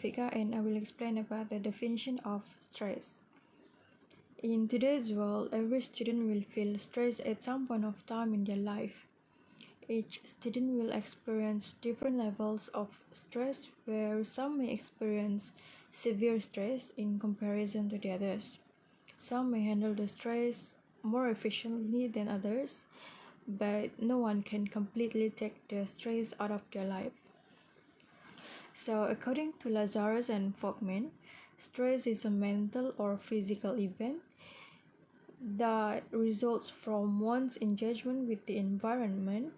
Rafika, and I will explain about the definition of stress. In today's world, every student will feel stress at some point of time in their life. Each student will experience different levels of stress, where some may experience severe stress in comparison to the others. Some may handle the stress more efficiently than others, but no one can completely take the stress out of their life. So, according to Lazarus and Folkman, stress is a mental or physical event that results from one's engagement with the environment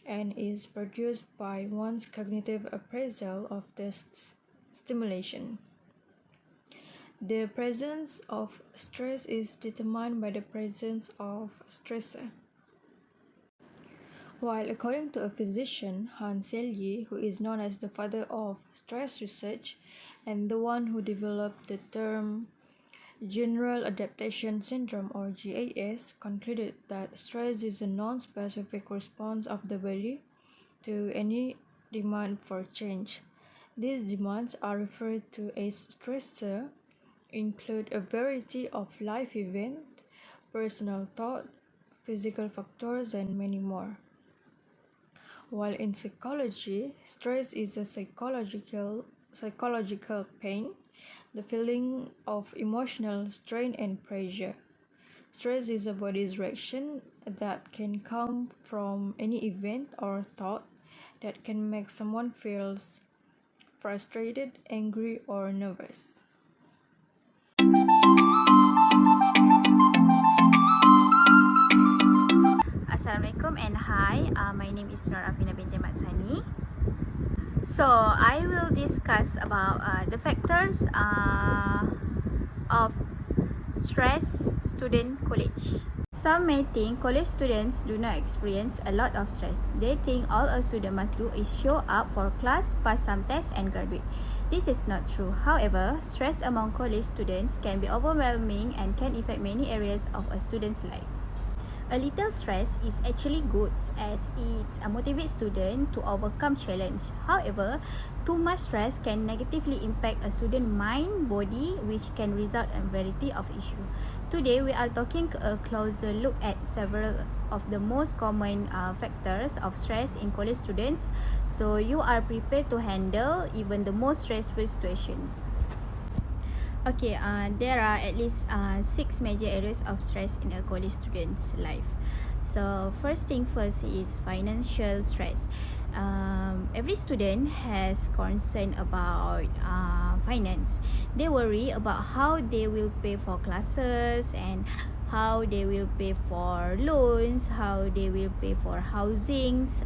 and is produced by one's cognitive appraisal of the stimulation. The presence of stress is determined by the presence of stressor. While according to a physician, Hans Selye, who is known as the father of stress research and the one who developed the term General Adaptation Syndrome or GAS, concluded that stress is a non-specific response of the body to any demand for change. These demands are referred to as stressor, include a variety of life events, personal thought, physical factors, and many more. While in psychology, stress is a psychological pain, the feeling of emotional strain and pressure. Stress is a body's reaction that can come from any event or thought that can make someone feel frustrated, angry, or nervous. Assalamualaikum and hi, my name is Nur Afina binti Matsani. So I will discuss about the factors of stress student college. Some may think college students do not experience a lot of stress. They think all a student must do is show up for class, pass some tests and graduate. This is not true. However, stress among college students can be overwhelming and can affect many areas of a student's life. A little stress is actually good as it motivates students to overcome challenge. However, too much stress can negatively impact a student's mind, body, which can result in variety of issues. Today, we are taking a closer look at several of the most common factors of stress in college students, so you are prepared to handle even the most stressful situations. Okay, there are at least 6 major areas of stress in a college student's life. So first thing first is financial stress. Every student has concern about finance. They worry about how they will pay for classes and how they will pay for loans, how they will pay for housings,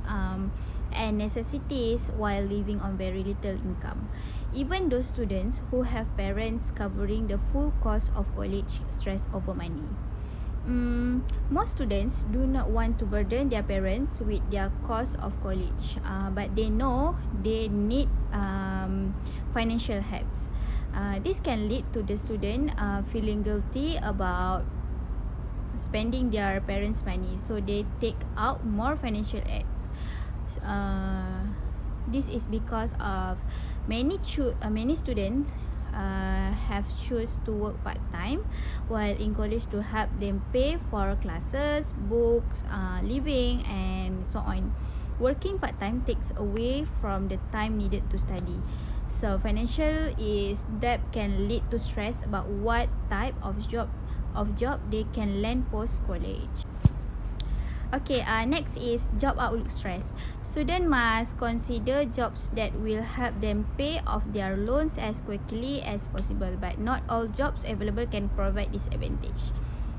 and necessities while living on very little income. Even those students who have parents covering the full cost of college stress over money. Most students do not want to burden their parents with their cost of college, but they know they need financial helps. This can lead to the student feeling guilty about spending their parents' money, so they take out more financial aids. This is because of many students have choose to work part-time while in college to help them pay for classes, books, living and so on. Working part-time takes away from the time needed to study. So financial debt can lead to stress about what type of job they can land post-college. Okay, next is job outlook stress. Students must consider jobs that will help them pay off their loans as quickly as possible, but not all jobs available can provide this advantage.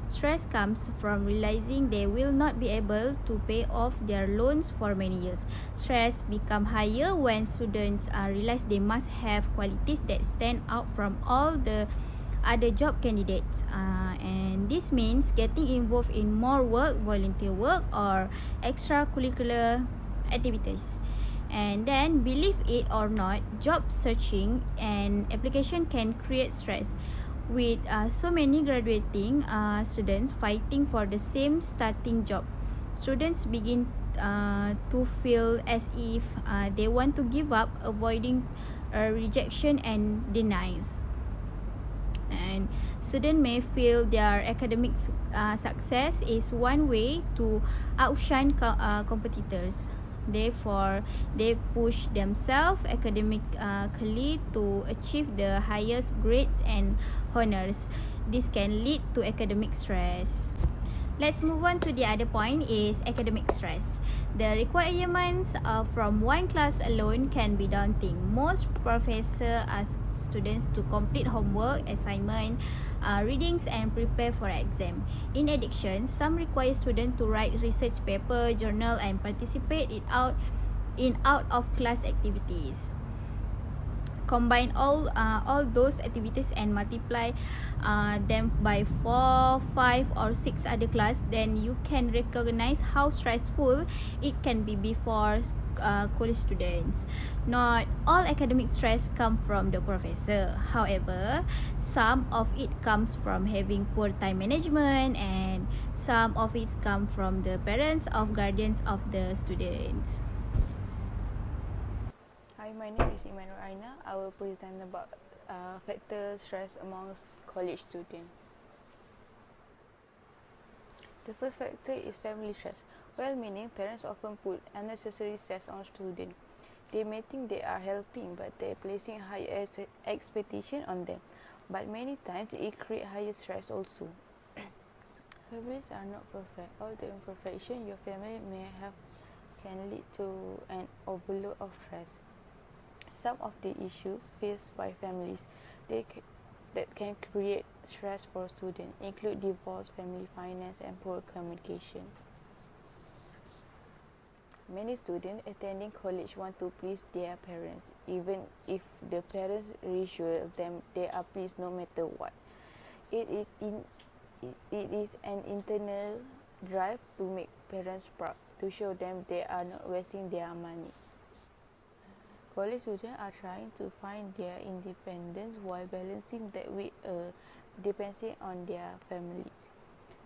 Stress comes from realizing they will not be able to pay off their loans for many years. Stress becomes higher when students realize they must have qualities that stand out from all the other job candidates, and this means getting involved in more work, volunteer work or extracurricular activities. And then, believe it or not, job searching and application can create stress with so many graduating students fighting for the same starting job. Students begin to feel as if they want to give up, avoiding rejection and denials. And students may feel their academic success is one way to outshine competitors. Therefore, they push themselves academically to achieve the highest grades and honors. This can lead to academic stress. Let's move on to the other point is academic stress. The requirements from one class alone can be daunting. Most professors ask students to complete homework, assignment, readings and prepare for exam. In addition, some require students to write research paper, journal and participate in out of class activities. Combine all those activities and multiply them by 4, 5 or 6 other class, then you can recognize how stressful it can be for college students. Not all academic stress come from the professor. However, some of it comes from having poor time management and some of it come from the parents or guardians of the students. Hi, my name is Imanur Aina. I will present about factor stress amongst college students. The first factor is family stress. Well-meaning parents often put unnecessary stress on students. They may think they are helping, but they are placing high expectation on them. But many times it creates higher stress also. Families are not perfect. All the imperfection your family may have can lead to an overload of stress. Some of the issues faced by families that can create stress for students include divorce, family finance, and poor communication. Many students attending college want to please their parents, even if the parents reassure them they are pleased no matter what. It is an internal drive to make parents proud, to show them they are not wasting their money. College students are trying to find their independence while balancing that with depending on their families.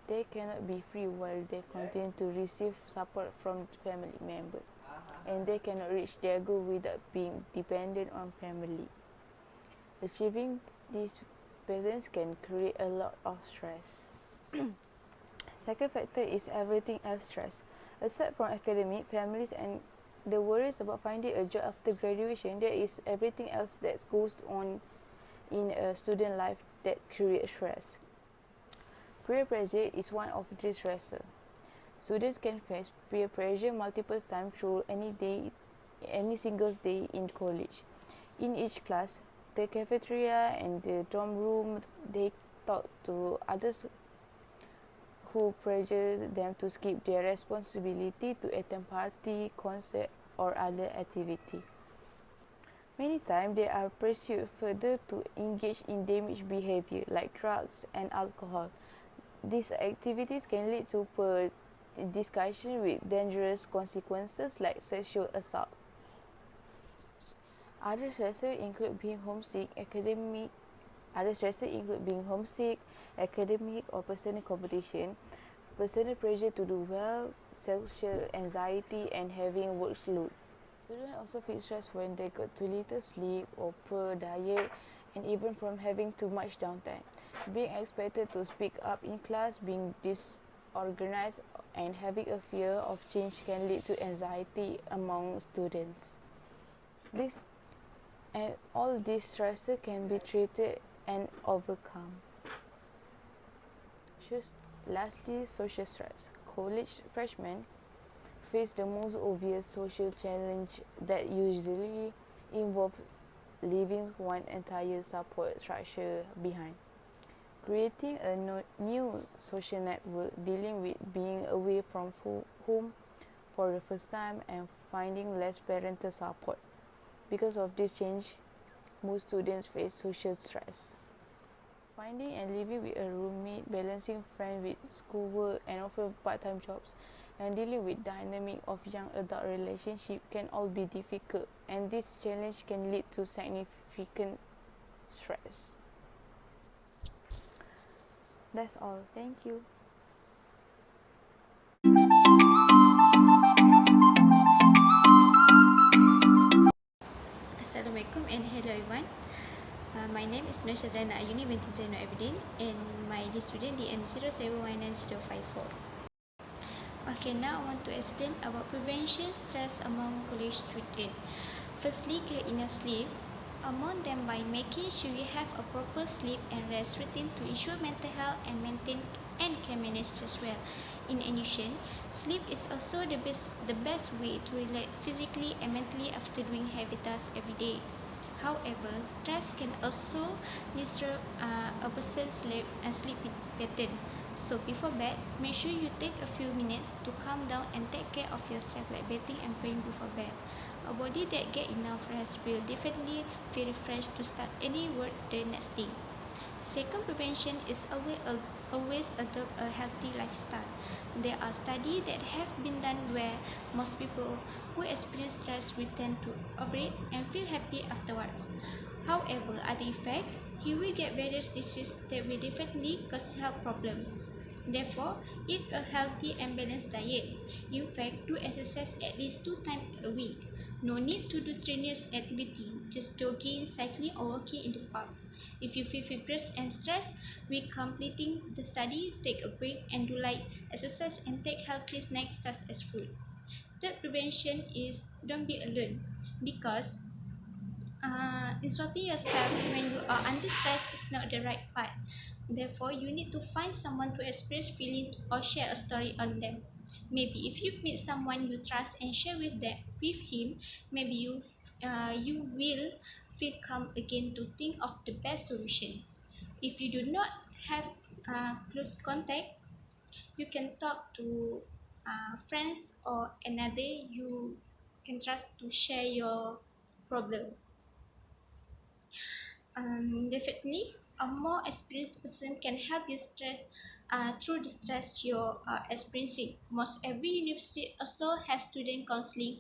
They cannot be free while they continue to receive support from family members, and they cannot reach their goal without being dependent on family. Achieving this balance can create a lot of stress. Second factor is everything else stress. Aside from academic, families and the worries about finding a job after graduation, there is everything else that goes on in a student life that creates stress. Peer pressure is one of the stressors. Students can face peer pressure multiple times through any single day in college. In each class, the cafeteria and the dorm room, they talk to others who pressure them to skip their responsibility to attend party, concert, or other activity. Many times they are pursued further to engage in damaged behavior like drugs and alcohol. These activities can lead to poor discussion with dangerous consequences like sexual assault. Other stresses include being homesick, academic or personal competition, personal pressure to do well, social anxiety, and having workload. Students also feel stressed when they got too little sleep or poor diet, and even from having too much downtime. Being expected to speak up in class, being disorganized, and having a fear of change can lead to anxiety among students. All these stresses can be treated and overcome. Lastly, social stress. College freshmen face the most obvious social challenge that usually involves leaving one entire support structure behind. Creating a new social network, dealing with being away from home for the first time, and finding less parental support. Because of this change, most students face social stress. Finding and living with a roommate, balancing friends with schoolwork and often part-time jobs, and dealing with dynamic of young adult relationship can all be difficult, and this challenge can lead to significant stress. That's all. Thank you. Assalamualaikum and hello My name is Nur Shazana Ayuni binti Zainal Abidin, and my student DM07199054. Okay, now I want to explain about prevention stress among college students. Firstly, get enough sleep. Among them by making sure you have a proper sleep and rest routine to ensure mental health and maintain and can manage stress well. In addition, sleep is also the best way to relax physically and mentally after doing heavy tasks every day. However, stress can also disrupt a person's sleep pattern. So before bed, make sure you take a few minutes to calm down and take care of yourself, like bathing and praying before bed. A body that get enough rest will definitely feel refreshed to start any work the next day. Second, prevention is always adopt a healthy lifestyle. There are studies that have been done where most people who experience stress return to overeat and feel happy afterwards. However, other effect, he will get various diseases that will definitely cause health problems. Therefore, eat a healthy and balanced diet. In fact, do exercise at least 2 times a week. No need to do strenuous activity, just jogging, cycling, or walking in the park. If you feel feverish and stressed, with completing the study, take a break and do light exercise and take healthy snacks such as fruit. Third prevention is don't be alone, because insulting yourself when you are under stress is not the right path. Therefore, you need to find someone to express feelings or share a story on them. Maybe if you meet someone you trust and share with him, maybe you will feel calm again to think of the best solution. If you do not have close contact, you can talk to friends or another you can trust to share your problem. Definitely, a more experienced person can help you stress through the stress you're experiencing. Most every university also has student counseling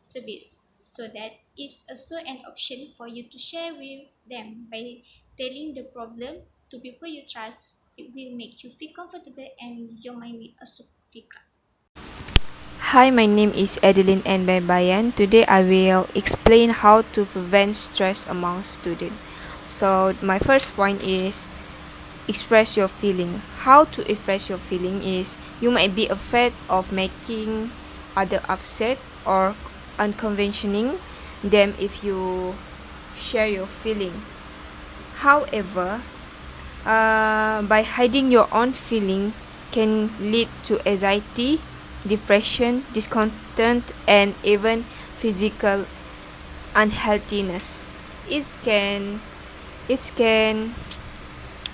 service, so that is also an option for you to share with them. By telling the problem to people you trust, it will make you feel comfortable and your mind will also feel calm. Hi, my name is Adeline N. Bayan. Today I will explain how to prevent stress among students. So my first point is express your feeling. How to express your feeling is you might be afraid of making other upset or unconventioning them if you share your feeling. However, by hiding your own feeling can lead to anxiety, depression, discontent, and even physical unhealthiness. It can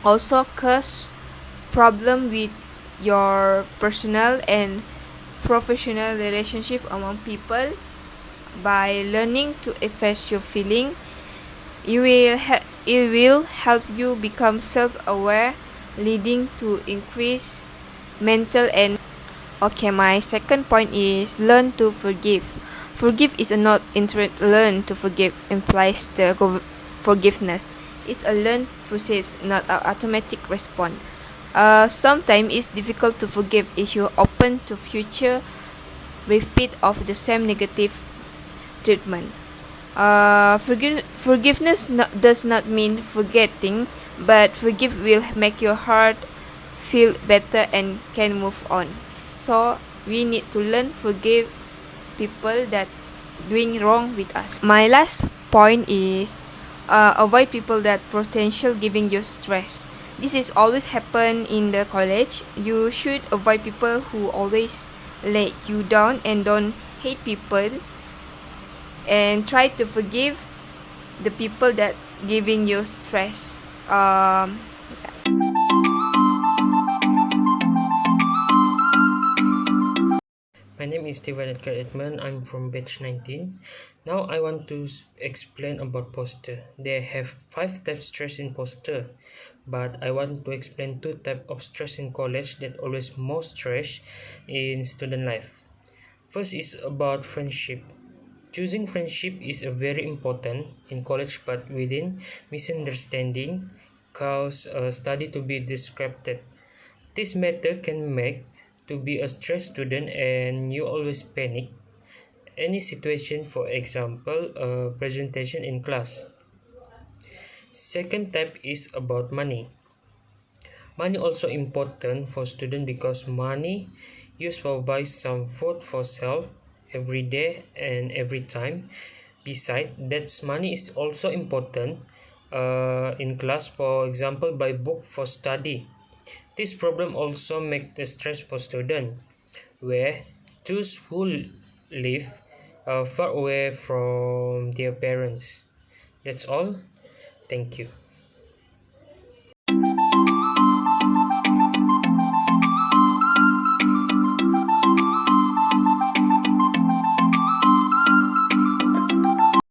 also cause problem with your personal and professional relationship among people. By learning to express your feeling, it will help you become self-aware, leading to increased mental and okay. My second point is learn to forgive. Forgive is not learn to forgive implies the forgiveness. It's a learned process, not an automatic response. Sometimes it's difficult to forgive if you're open to future repeat of the same negative treatment. Forgiveness does not mean forgetting, but forgive will make your heart feel better and can move on. So we need to learn forgive people that doing wrong with us. My last point is avoid people that potential giving you stress. This is always happen in the college. You should avoid people who always let you down, and don't hate people, and try to forgive the people that giving you stress. My name is Steven Edgar Edmund. I'm from batch 19. Now I want to explain about poster. They have 5 types stress in poster, but I want to explain 2 types of stress in college that always most stress in student life. First is about friendship. Choosing friendship is a very important in college, but within misunderstanding cause a study to be disrupted. This matter can make to be a stressed student and you always panic any situation, for example a presentation in class. Second type is about money. Money also important for student because money used for buy some food for self every day and every time. Besides, that money is also important in class, for example, buy book for study. This problem also make the stress for student, where those who live far away from their parents. That's all. Thank you.